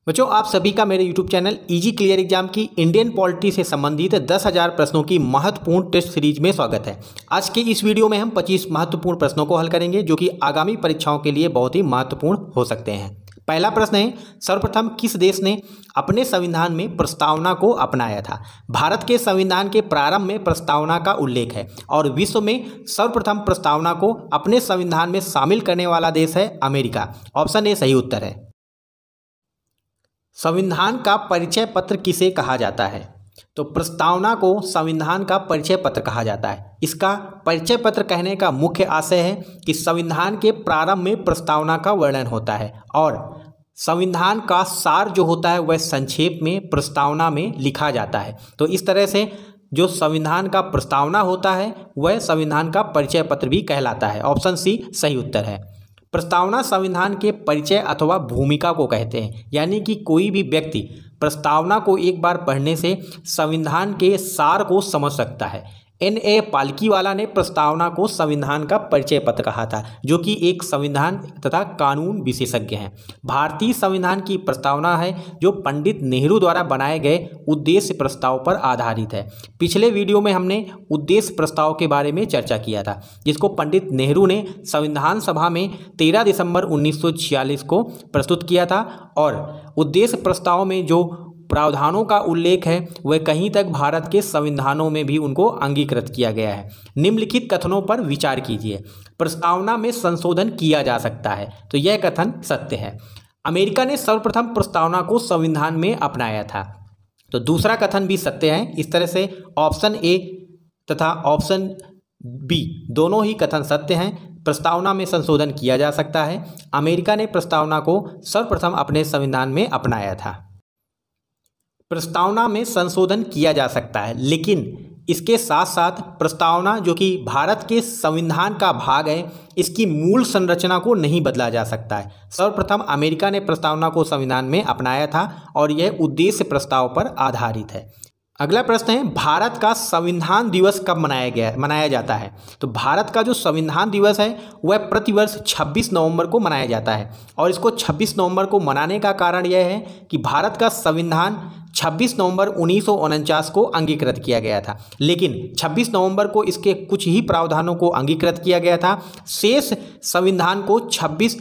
बच्चों, आप सभी का मेरे YouTube channel easy clear exam की इंडियन पॉलिटी से संबंधित 10,000 प्रश्नों की महत्वपूर्ण टेस्ट सीरीज में स्वागत है। आज के इस वीडियो में हम 25 महत्वपूर्ण प्रश्नों को हल करेंगे जो कि आगामी परीक्षाओं के लिए बहुत ही महत्वपूर्ण हो सकते हैं। पहला प्रश्न है, सर्वप्रथम किस देश ने अपने संविधान में प्रस्तावना को अपनाया था? भारत के संविधान के प्रारंभ में प्रस्तावना का उल्लेख है और विश्व में सर्वप्रथम प्रस्तावना को अपने संविधान में शामिल करने वाला देश है अमेरिका। ऑप्शन ए सही उत्तर है। संविधान का परिचय पत्र किसे कहा जाता है? तो प्रस्तावना को संविधान का परिचय पत्र कहा जाता है। इसका परिचय पत्र कहने का मुख्य आशय है कि संविधान के प्रारंभ में प्रस्तावना का वर्णन होता है और संविधान का सार जो होता है वह संक्षेप में प्रस्तावना में लिखा जाता है। तो इस तरह से जो संविधान का प्रस्तावना होता है वह संविधान का परिचय पत्र भी कहलाता है। ऑप्शन सी सही उत्तर है। प्रस्तावना संविधान के परिचय अथवा भूमिका को कहते हैं, यानी कि कोई भी व्यक्ति प्रस्तावना को एक बार पढ़ने से संविधान के सार को समझ सकता है। N.A. पालकीवाला ने प्रस्तावना को संविधान का परिचय पत्र कहा था, जो कि एक संविधान तथा कानून विशेषज्ञ हैं। भारतीय संविधान की प्रस्तावना है जो पंडित नेहरू द्वारा बनाए गए उद्देश्य प्रस्ताव पर आधारित है। पिछले वीडियो में हमने उद्देश्य प्रस्ताव के बारे में चर्चा किया था, जिसको पंडित नेहरू ने संविधान सभा में 13 दिसंबर 1946 को प्रस्तुत किया था और उद्देश्य प्रस्ताव में जो प्रावधानों का उल्लेख है वह कहीं तक भारत के संविधानों में भी उनको अंगीकृत किया गया है। निम्नलिखित कथनों पर विचार कीजिए। प्रस्तावना में संशोधन किया जा सकता है, तो यह कथन सत्य है। अमेरिका ने सर्वप्रथम प्रस्तावना को संविधान में अपनाया था, तो दूसरा कथन भी सत्य है। इस तरह से ऑप्शन ए तथा ऑप्शन बी दोनों ही कथन सत्य हैं। प्रस्तावना में संशोधन किया जा सकता है। अमेरिका ने प्रस्तावना को सर्वप्रथम अपने संविधान में अपनाया था। प्रस्तावना में संशोधन किया जा सकता है, लेकिन इसके साथ साथ प्रस्तावना जो कि भारत के संविधान का भाग है, इसकी मूल संरचना को नहीं बदला जा सकता है। सर्वप्रथम अमेरिका ने प्रस्तावना को संविधान में अपनाया था और यह उद्देश्य प्रस्ताव पर आधारित है। अगला प्रश्न है, भारत का संविधान दिवस कब मनाया जाता है? तो भारत का जो संविधान दिवस है वह प्रतिवर्ष 26 नवंबर को मनाया जाता है और इसको 26 नवंबर को मनाने का कारण यह है कि भारत का संविधान 26 नवंबर 1949 को अंगीकृत किया गया था, लेकिन 26 नवंबर को इसके कुछ ही प्रावधानों को अंगीकृत किया गया था। शेष संविधान को 26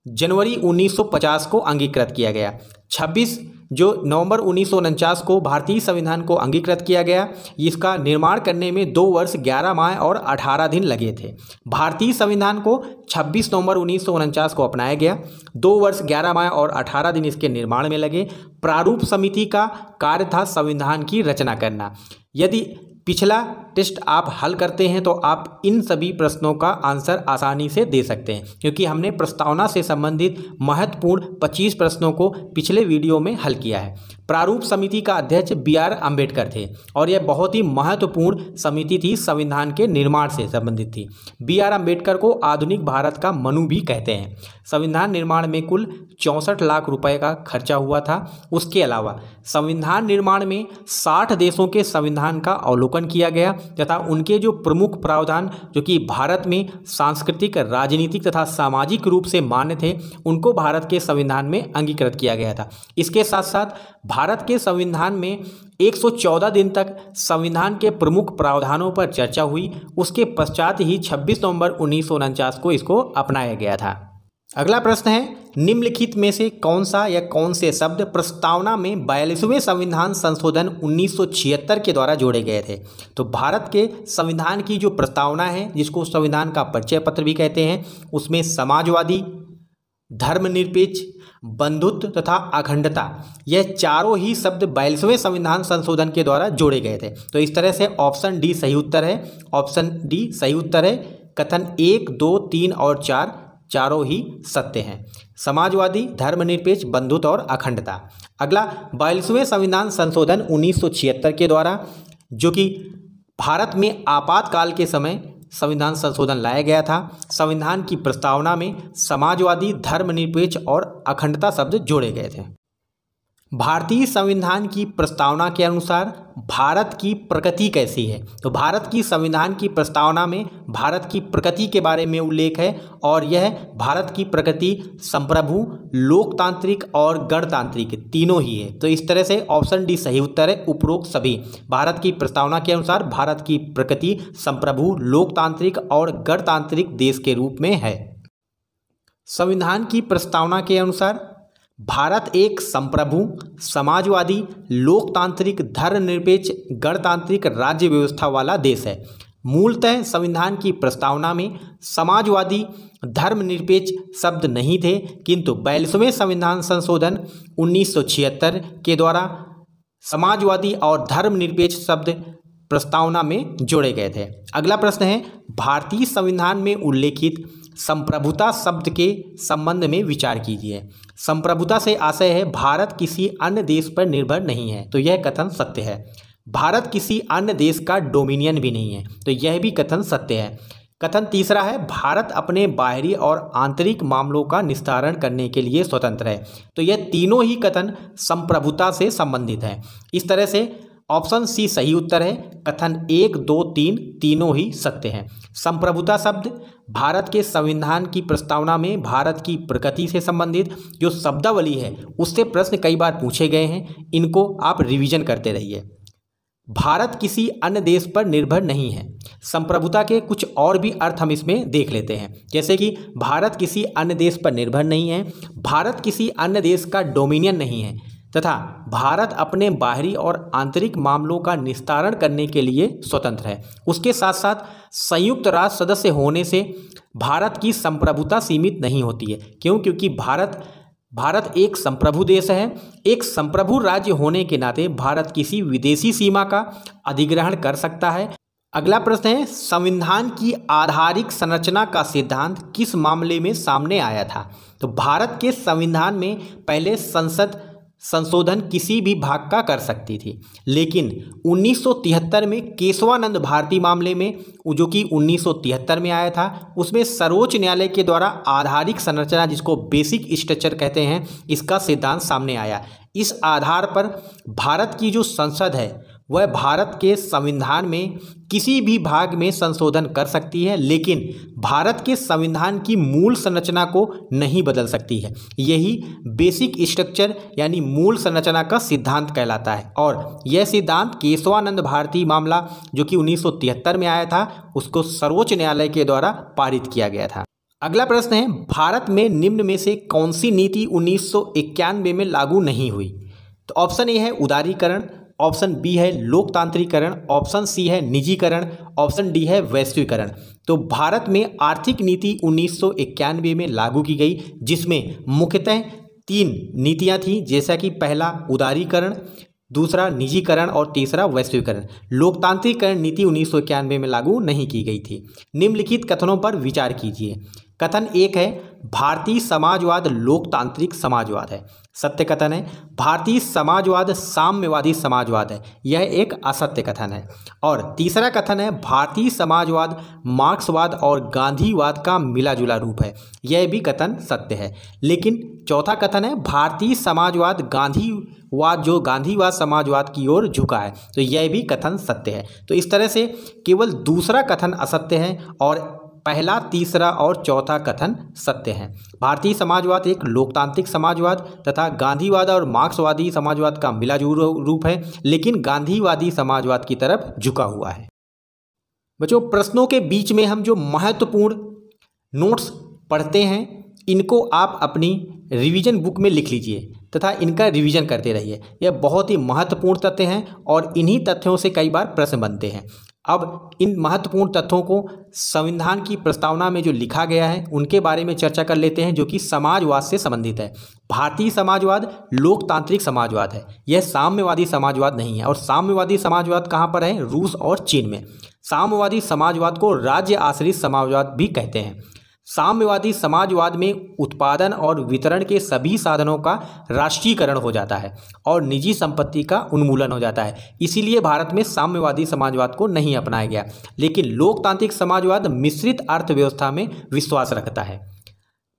जनवरी 1950 को अंगीकृत किया गया। 26 जो नवंबर 1949 को भारतीय संविधान को अंगीकृत किया गया, इसका निर्माण करने में 2 वर्ष 11 माह और 18 दिन लगे थे। भारतीय संविधान को 26 नवंबर 1949 को अपनाया गया। 2 वर्ष 11 माह और 18 दिन इसके निर्माण में लगे। प्रारूप समिति का कार्य था संविधान की रचना करना। यदि पिछला टेस्ट आप हल करते हैं तो आप इन सभी प्रश्नों का आंसर आसानी से दे सकते हैं, क्योंकि हमने प्रस्तावना से संबंधित महत्वपूर्ण 25 प्रश्नों को पिछले वीडियो में हल किया है। प्रारूप समिति का अध्यक्ष B.R. अम्बेडकर थे और यह बहुत ही महत्वपूर्ण समिति थी, संविधान के निर्माण से संबंधित थी। B.R. अम्बेडकर को आधुनिक भारत का मनु भी कहते हैं। संविधान निर्माण में कुल 64 लाख रुपए का खर्चा हुआ था। उसके अलावा संविधान निर्माण में 60 देशों के संविधान का अवलोकन किया गया तथा उनके जो प्रमुख प्रावधान जो कि भारत में सांस्कृतिक, राजनीतिक तथा सामाजिक रूप से मान्य थे, उनको भारत के संविधान में अंगीकृत किया गया था। इसके साथ साथ भारत के संविधान में 114 दिन तक संविधान के प्रमुख प्रावधानों पर चर्चा हुई। उसके पश्चात ही 26 नवंबर 1949 को इसको अपनाया गया था। अगला प्रश्न है, निम्नलिखित में से कौन सा या कौन से शब्द प्रस्तावना में 42वें संविधान संशोधन 1976 के द्वारा जोड़े गए थे? तो भारत के संविधान की जो प्रस्तावना है, जिसको संविधान का परिचय पत्र भी कहते हैं, उसमें समाजवादी, धर्मनिरपेक्ष, बंधुत्व तथा अखंडता, यह चारों ही शब्द 42वें संविधान संशोधन के द्वारा जोड़े गए थे। तो इस तरह से ऑप्शन डी सही उत्तर है। ऑप्शन डी सही उत्तर है। कथन 1, 2, 3 और 4 चारों ही सत्य हैं। समाजवादी, धर्मनिरपेक्ष, बंधुत्व और अखंडता। अगला, 42वें संविधान संशोधन 1976 के द्वारा जो कि भारत में आपातकाल के समय संविधान संशोधन लाया गया था। संविधान की प्रस्तावना में समाजवादी, धर्मनिरपेक्ष और अखंडता शब्द जोड़े गए थे। भारतीय संविधान की प्रस्तावना के अनुसार भारत की प्रगति कैसी है। तो भारत की संविधान की प्रस्तावना में भारत की प्रगति के बारे में उल्लेख है और यह भारत की प्रगति संप्रभु, लोकतांत्रिक और गणतांत्रिक तीनों ही है। तो इस तरह से ऑप्शन डी सही उत्तर है। उपरोक्त सभी भारत की प्रस्तावना के अनुसार भारत की प्रगति संप्रभु, लोकतांत्रिक और गणतांत्रिक देश के रूप में है। संविधान की प्रस्तावना के अनुसार भारत एक संप्रभु, समाजवादी, लोकतांत्रिक, धर्मनिरपेक्ष, गणतांत्रिक राज्य व्यवस्था वाला देश है। मूलतः संविधान की प्रस्तावना में समाजवादी, धर्मनिरपेक्ष शब्द नहीं थे, किंतु 42वें संविधान संशोधन 1976 के द्वारा समाजवादी और धर्मनिरपेक्ष शब्द प्रस्तावना में जोड़े गए थे। अगला प्रश्न है, भारतीय संविधान में उल्लेखित संप्रभुता शब्द के संबंध में विचार कीजिए। संप्रभुता से आशय है भारत किसी अन्य देश पर निर्भर नहीं है, तो यह कथन सत्य है। भारत किसी अन्य देश का डोमिनियन भी नहीं है, तो यह भी कथन सत्य है। कथन तीसरा है, भारत अपने बाहरी और आंतरिक मामलों का निस्तारण करने के लिए स्वतंत्र है, तो यह तीनों ही कथन संप्रभुता से संबंधित है। इस तरह से ऑप्शन सी सही उत्तर है। कथन 1, 2, 3 तीनों ही सत्य हैं। संप्रभुता शब्द भारत के संविधान की प्रस्तावना में भारत की प्रगति से संबंधित जो शब्दावली है उससे प्रश्न कई बार पूछे गए हैं, इनको आप रिवीजन करते रहिए। भारत किसी अन्य देश पर निर्भर नहीं है। संप्रभुता के कुछ और भी अर्थ हम इसमें देख लेते हैं, जैसे कि भारत किसी अन्य देश पर निर्भर नहीं है, भारत किसी अन्य देश का डोमिनियन नहीं है, तथा भारत अपने बाहरी और आंतरिक मामलों का निस्तारण करने के लिए स्वतंत्र है। उसके साथ साथ संयुक्त राष्ट्र सदस्य होने से भारत की संप्रभुता सीमित नहीं होती है। क्यों? क्योंकि भारत एक संप्रभु देश है। एक संप्रभु राज्य होने के नाते भारत किसी विदेशी सीमा का अधिग्रहण कर सकता है। अगला प्रश्न है, संविधान की आधारिक संरचना का सिद्धांत किस मामले में सामने आया था। तो भारत के संविधान में पहले संसद संशोधन किसी भी भाग का कर सकती थी, लेकिन 1973 में केशवानंद भारती मामले में, जो कि 1973 में आया था, उसमें सर्वोच्च न्यायालय के द्वारा आधारिक संरचना, जिसको बेसिक स्ट्रक्चर कहते हैं, इसका सिद्धांत सामने आया। इस आधार पर भारत की जो संसद है वह भारत के संविधान में किसी भी भाग में संशोधन कर सकती है, लेकिन भारत के संविधान की मूल संरचना को नहीं बदल सकती है। यही बेसिक स्ट्रक्चर यानी मूल संरचना का सिद्धांत कहलाता है और यह सिद्धांत केशवानंद भारती मामला जो कि 1973 में आया था, उसको सर्वोच्च न्यायालय के द्वारा पारित किया गया था। अगला प्रश्न है, भारत में निम्न में से कौन सी नीति 1991 में लागू नहीं हुई। तो ऑप्शन ए है उदारीकरण, ऑप्शन बी है लोकतांत्रिकरण, ऑप्शन सी है निजीकरण, ऑप्शन डी है वैश्वीकरण। तो भारत में आर्थिक नीति 1991 में लागू की गई, जिसमें मुख्यतः 3 नीतियां थी, जैसा कि पहला उदारीकरण, दूसरा निजीकरण और तीसरा वैश्वीकरण। लोकतांत्रिकरण नीति 1991 में लागू नहीं की गई थी। निम्नलिखित कथनों पर विचार कीजिए। कथन 1 है, भारतीय समाजवाद लोकतांत्रिक समाजवाद है। सत्य कथन है। भारतीय समाजवाद साम्यवादी समाजवाद है, यह एक असत्य कथन है। और तीसरा कथन है, भारतीय समाजवाद मार्क्सवाद और गांधीवाद का मिला जुला रूप है, यह भी कथन सत्य है। लेकिन चौथा कथन है, भारतीय समाजवाद गांधीवाद समाजवाद की ओर झुका है, तो यह भी कथन सत्य है। तो इस तरह से केवल दूसरा कथन असत्य है और पहला, तीसरा और चौथा कथन सत्य है। भारतीय समाजवाद एक लोकतांत्रिक समाजवाद तथा गांधीवाद और मार्क्सवादी समाजवाद का मिला जुला रूप है, लेकिन गांधीवादी समाजवाद की तरफ झुका हुआ है। बच्चों, प्रश्नों के बीच में हम जो महत्वपूर्ण नोट्स पढ़ते हैं, इनको आप अपनी रिवीजन बुक में लिख लीजिए तथा इनका रिवीजन करते रहिए। यह बहुत ही महत्वपूर्ण तथ्य हैं और इन्हीं तथ्यों से कई बार प्रश्न बनते हैं। अब इन महत्वपूर्ण तथ्यों को संविधान की प्रस्तावना में जो लिखा गया है उनके बारे में चर्चा कर लेते हैं, जो कि समाजवाद से संबंधित है। भारतीय समाजवाद लोकतांत्रिक समाजवाद है, यह साम्यवादी समाजवाद नहीं है। और साम्यवादी समाजवाद कहाँ पर है? रूस और चीन में। साम्यवादी समाजवाद को राज्य आश्रित समाजवाद भी कहते हैं। साम्यवादी समाजवाद में उत्पादन और वितरण के सभी साधनों का राष्ट्रीयकरण हो जाता है और निजी संपत्ति का उन्मूलन हो जाता है। इसीलिए भारत में साम्यवादी समाजवाद को नहीं अपनाया गया। लेकिन लोकतांत्रिक समाजवाद मिश्रित अर्थव्यवस्था में विश्वास रखता है।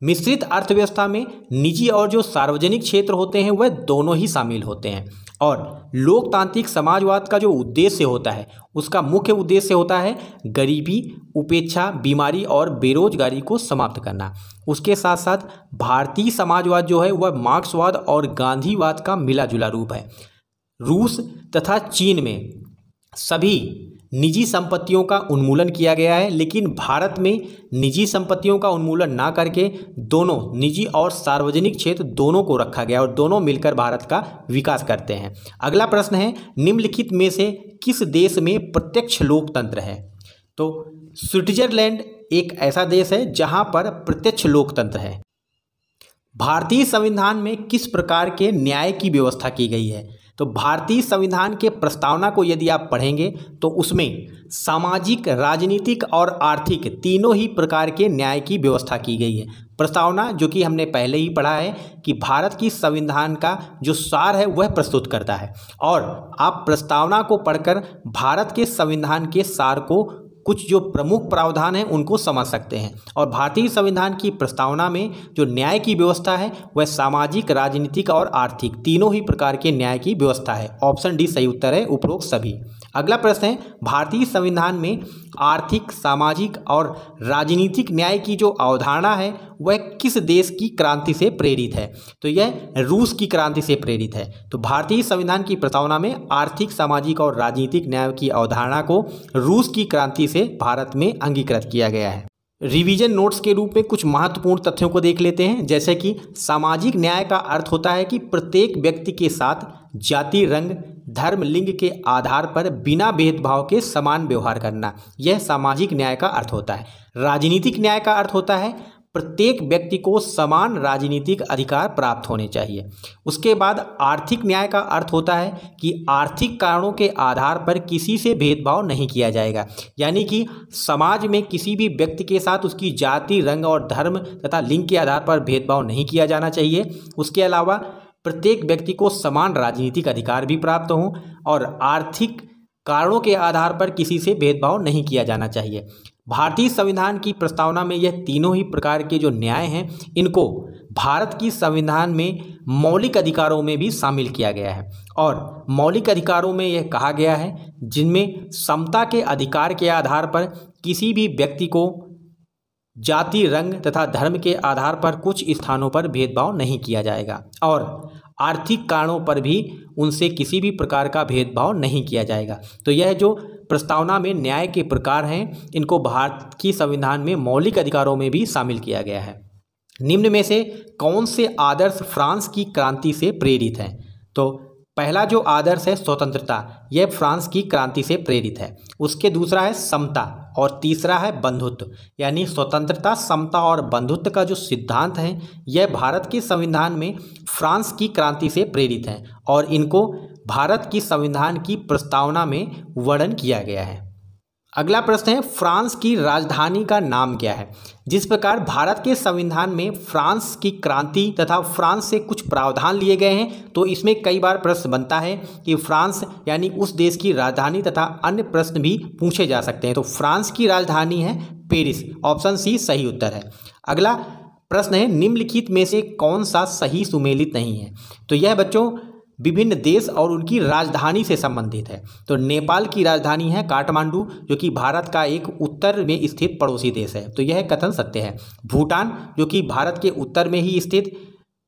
मिश्रित अर्थव्यवस्था में निजी और जो सार्वजनिक क्षेत्र होते हैं वह दोनों ही शामिल होते हैं। और लोकतांत्रिक समाजवाद का जो उद्देश्य होता है उसका मुख्य उद्देश्य होता है गरीबी, उपेक्षा, बीमारी और बेरोजगारी को समाप्त करना। उसके साथ साथ भारतीय समाजवाद जो है वह मार्क्सवाद और गांधीवाद का मिला जुला रूप है। रूस तथा चीन में सभी निजी संपत्तियों का उन्मूलन किया गया है, लेकिन भारत में निजी संपत्तियों का उन्मूलन ना करके दोनों निजी और सार्वजनिक क्षेत्र दोनों को रखा गया और दोनों मिलकर भारत का विकास करते हैं। अगला प्रश्न है, निम्नलिखित में से किस देश में प्रत्यक्ष लोकतंत्र है? तो स्विट्जरलैंड एक ऐसा देश है जहां पर प्रत्यक्ष लोकतंत्र है। भारतीय संविधान में किस प्रकार के न्याय की व्यवस्था की गई है? तो भारतीय संविधान के प्रस्तावना को यदि आप पढ़ेंगे तो उसमें सामाजिक, राजनीतिक और आर्थिक तीनों ही प्रकार के न्याय की व्यवस्था की गई है। प्रस्तावना जो कि हमने पहले ही पढ़ा है कि भारत की संविधान का जो सार है वह प्रस्तुत करता है, और आप प्रस्तावना को पढ़कर भारत के संविधान के सार को, कुछ जो प्रमुख प्रावधान हैं उनको समझ सकते हैं। और भारतीय संविधान की प्रस्तावना में जो न्याय की व्यवस्था है वह सामाजिक, राजनीतिक और आर्थिक तीनों ही प्रकार के न्याय की व्यवस्था है। ऑप्शन डी सही उत्तर है उपरोक्त सभी। अगला प्रश्न है, भारतीय संविधान में आर्थिक, सामाजिक और राजनीतिक न्याय की जो अवधारणा है वह किस देश की क्रांति से प्रेरित है? तो यह रूस की क्रांति से प्रेरित है। तो भारतीय संविधान की प्रस्तावना में आर्थिक, सामाजिक और राजनीतिक न्याय की अवधारणा को रूस की क्रांति से भारत में अंगीकृत किया गया है। रिवीजन नोट्स के रूप में कुछ महत्वपूर्ण तथ्यों को देख लेते हैं, जैसे कि सामाजिक न्याय का अर्थ होता है कि प्रत्येक व्यक्ति के साथ जाति, रंग, धर्म, लिंग के आधार पर बिना भेदभाव के समान व्यवहार करना, यह सामाजिक न्याय का अर्थ होता है। राजनीतिक न्याय का अर्थ होता है प्रत्येक व्यक्ति को समान राजनीतिक अधिकार प्राप्त होने चाहिए। उसके बाद आर्थिक न्याय का अर्थ होता है कि आर्थिक कारणों के आधार पर किसी से भेदभाव नहीं किया जाएगा, यानी कि समाज में किसी भी व्यक्ति के साथ उसकी जाति, रंग और धर्म तथा लिंग के आधार पर भेदभाव नहीं किया जाना चाहिए। उसके अलावा प्रत्येक व्यक्ति को समान राजनीतिक अधिकार भी प्राप्त हों और आर्थिक कारणों के आधार पर किसी से भेदभाव नहीं किया जाना चाहिए। भारतीय संविधान की प्रस्तावना में यह तीनों ही प्रकार के जो न्याय हैं इनको भारत की संविधान में मौलिक अधिकारों में भी शामिल किया गया है। और मौलिक अधिकारों में यह कहा गया है जिनमें समता के अधिकार के आधार पर किसी भी व्यक्ति को जाति, रंग तथा धर्म के आधार पर कुछ स्थानों पर भेदभाव नहीं किया जाएगा और आर्थिक कारणों पर भी उनसे किसी भी प्रकार का भेदभाव नहीं किया जाएगा। तो यह जो प्रस्तावना में न्याय के प्रकार हैं इनको भारत की संविधान में मौलिक अधिकारों में भी शामिल किया गया है। निम्न में से कौन से आदर्श फ्रांस की क्रांति से प्रेरित हैं? तो पहला जो आदर्श है स्वतंत्रता, यह फ्रांस की क्रांति से प्रेरित है। उसके दूसरा है समता और तीसरा है बंधुत्व, यानी स्वतंत्रता, समता और बंधुत्व का जो सिद्धांत है यह भारत के संविधान में फ्रांस की क्रांति से प्रेरित है और इनको भारत की संविधान की प्रस्तावना में वर्णन किया गया है। अगला प्रश्न है, फ्रांस की राजधानी का नाम क्या है? जिस प्रकार भारत के संविधान में फ्रांस की क्रांति तथा फ्रांस से कुछ प्रावधान लिए गए हैं, तो इसमें कई बार प्रश्न बनता है कि फ्रांस यानी उस देश की राजधानी तथा अन्य प्रश्न भी पूछे जा सकते हैं। तो फ्रांस की राजधानी है पेरिस। ऑप्शन सी सही उत्तर है। अगला प्रश्न है, निम्नलिखित में से कौन सा सही सुमेलित नहीं है? तो यह बच्चों विभिन्न देश और उनकी राजधानी से संबंधित है। तो नेपाल की राजधानी है काठमांडू, जो कि भारत का एक उत्तर में स्थित पड़ोसी देश है, तो यह कथन सत्य है। भूटान जो कि भारत के उत्तर में ही स्थित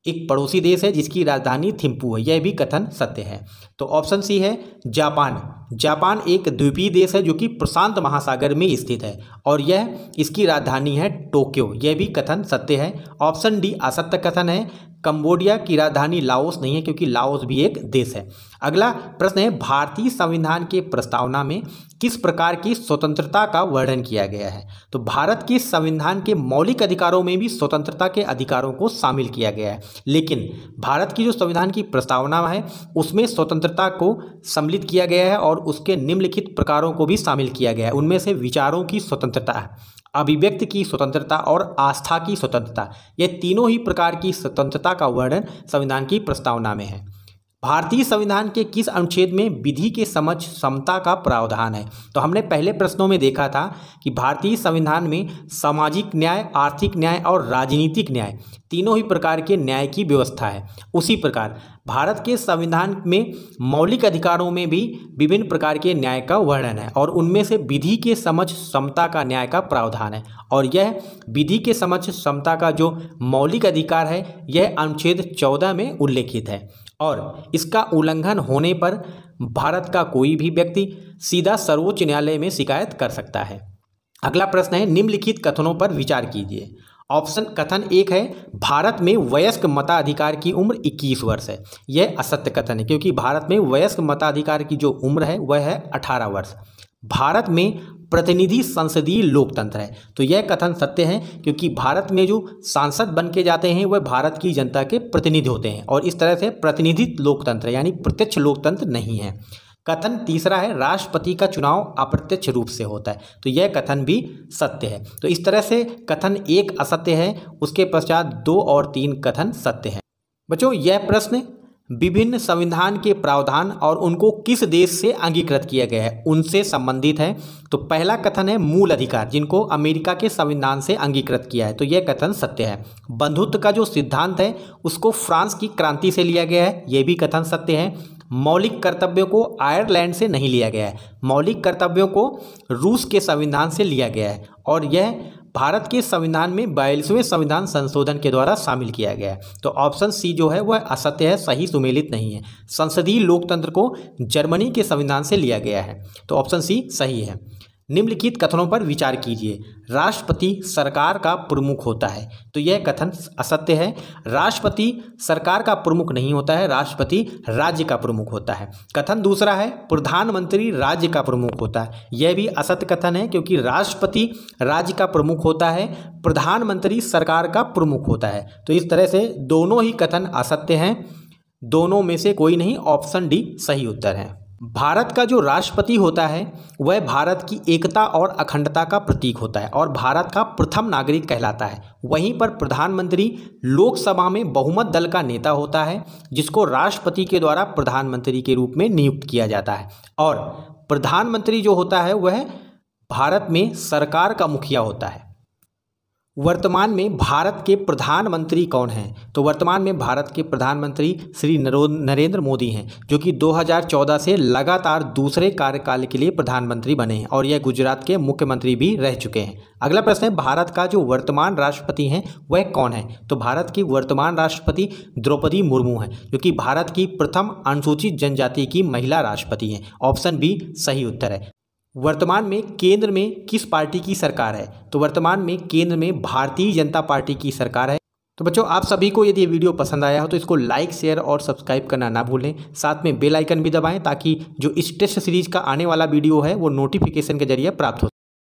एक पड़ोसी देश है जिसकी राजधानी थिम्पू है, यह भी कथन सत्य है। तो ऑप्शन सी है जापान। जापान एक द्वीपीय देश है जो कि प्रशांत महासागर में स्थित है और यह इसकी राजधानी है टोक्यो, यह भी कथन सत्य है। ऑप्शन डी असत्य कथन है। कंबोडिया की राजधानी लाओस नहीं है क्योंकि लाओस भी एक देश है। अगला प्रश्न है, भारतीय संविधान के प्रस्तावना में किस प्रकार की स्वतंत्रता का वर्णन किया गया है? तो भारत के संविधान के मौलिक अधिकारों में भी स्वतंत्रता के अधिकारों को शामिल किया गया है, लेकिन भारत की जो संविधान की प्रस्तावना है उसमें स्वतंत्रता को सम्मिलित किया गया है और उसके निम्नलिखित प्रकारों को भी शामिल किया गया है। उनमें से विचारों की स्वतंत्रता, अभिव्यक्ति की स्वतंत्रता और आस्था की स्वतंत्रता, ये तीनों ही प्रकार की स्वतंत्रता का वर्णन संविधान की प्रस्तावना में है। भारतीय संविधान के किस अनुच्छेद में विधि के समझ समता का प्रावधान है? तो हमने पहले प्रश्नों में देखा था कि भारतीय संविधान में सामाजिक न्याय, आर्थिक न्याय और राजनीतिक न्याय तीनों ही प्रकार के न्याय की व्यवस्था है। उसी प्रकार भारत के संविधान में मौलिक अधिकारों में भी विभिन्न प्रकार के न्याय का वर्णन है और उनमें से विधि के समझ समता का न्याय का प्रावधान है। और यह विधि के समझ समता का जो मौलिक अधिकार है यह अनुच्छेद 14 में उल्लेखित है और इसका उल्लंघन होने पर भारत का कोई भी व्यक्ति सीधा सर्वोच्च न्यायालय में शिकायत कर सकता है। अगला प्रश्न है, निम्नलिखित कथनों पर विचार कीजिए। ऑप्शन कथन 1 है, भारत में वयस्क मताधिकार की उम्र 21 वर्ष है। यह असत्य कथन है क्योंकि भारत में वयस्क मताधिकार की जो उम्र है वह है 18 वर्ष। भारत में प्रतिनिधि संसदीय लोकतंत्र है, तो यह कथन सत्य है क्योंकि भारत में जो सांसद बन के जाते हैं वह भारत की जनता के प्रतिनिधि होते हैं और इस तरह से प्रतिनिधित्व लोकतंत्र यानी प्रत्यक्ष लोकतंत्र नहीं है। कथन तीसरा है, राष्ट्रपति का चुनाव अप्रत्यक्ष रूप से होता है, तो यह कथन भी सत्य है। तो इस तरह से कथन 1 असत्य है, उसके पश्चात 2 और 3 कथन सत्य है। बच्चों, यह प्रश्न विभिन्न संविधान के प्रावधान और उनको किस देश से अंगीकृत किया गया है उनसे संबंधित है। तो पहला कथन है मूल अधिकार, जिनको अमेरिका के संविधान से अंगीकृत किया है, तो यह कथन सत्य है। बंधुत्व का जो सिद्धांत है उसको फ्रांस की क्रांति से लिया गया है, यह भी कथन सत्य है। मौलिक कर्तव्यों को आयरलैंड से नहीं लिया गया है, मौलिक कर्तव्यों को रूस के संविधान से लिया गया है और यह भारत के संविधान में 42वें संविधान संशोधन के द्वारा शामिल किया गया है। तो ऑप्शन सी जो है वह असत्य है, सही सुमेलित नहीं है। संसदीय लोकतंत्र को जर्मनी के संविधान से लिया गया है, तो ऑप्शन सी सही है। निम्नलिखित कथनों पर विचार कीजिए। राष्ट्रपति सरकार का प्रमुख होता है, तो यह कथन असत्य है। राष्ट्रपति सरकार का प्रमुख नहीं होता है, राष्ट्रपति राज्य का प्रमुख होता है। कथन दूसरा है, प्रधानमंत्री राज्य का प्रमुख होता है, यह भी असत्य कथन है क्योंकि राष्ट्रपति राज्य का प्रमुख होता है, प्रधानमंत्री सरकार का प्रमुख होता है। तो इस तरह से दोनों ही कथन असत्य हैं, दोनों में से कोई नहीं, ऑप्शन डी सही उत्तर है। भारत का जो राष्ट्रपति होता है वह भारत की एकता और अखंडता का प्रतीक होता है और भारत का प्रथम नागरिक कहलाता है। वहीं पर प्रधानमंत्री लोकसभा में बहुमत दल का नेता होता है जिसको राष्ट्रपति के द्वारा प्रधानमंत्री के रूप में नियुक्त किया जाता है और प्रधानमंत्री जो होता है वह भारत में सरकार का मुखिया होता है। वर्तमान में भारत के प्रधानमंत्री कौन हैं? तो वर्तमान में भारत के प्रधानमंत्री श्री नरेंद्र मोदी हैं, जो कि 2014 से लगातार दूसरे कार्यकाल के लिए प्रधानमंत्री बने हैं और यह गुजरात के मुख्यमंत्री भी रह चुके हैं। अगला प्रश्न है, भारत का जो वर्तमान राष्ट्रपति हैं वह कौन है? तो भारत की वर्तमान राष्ट्रपति द्रौपदी मुर्मू हैं, जो कि भारत की प्रथम अनुसूचित जनजाति की महिला राष्ट्रपति हैं। ऑप्शन बी सही उत्तर है। वर्तमान में केंद्र में किस पार्टी की सरकार है? तो वर्तमान में केंद्र में भारतीय जनता पार्टी की सरकार है। तो बच्चों, आप सभी को यदि ये वीडियो पसंद आया हो तो इसको लाइक, शेयर और सब्सक्राइब करना ना भूलें। साथ में बेल आइकन भी दबाएं ताकि जो इस टेस्ट सीरीज का आने वाला वीडियो है वो नोटिफिकेशन के जरिए प्राप्त हो।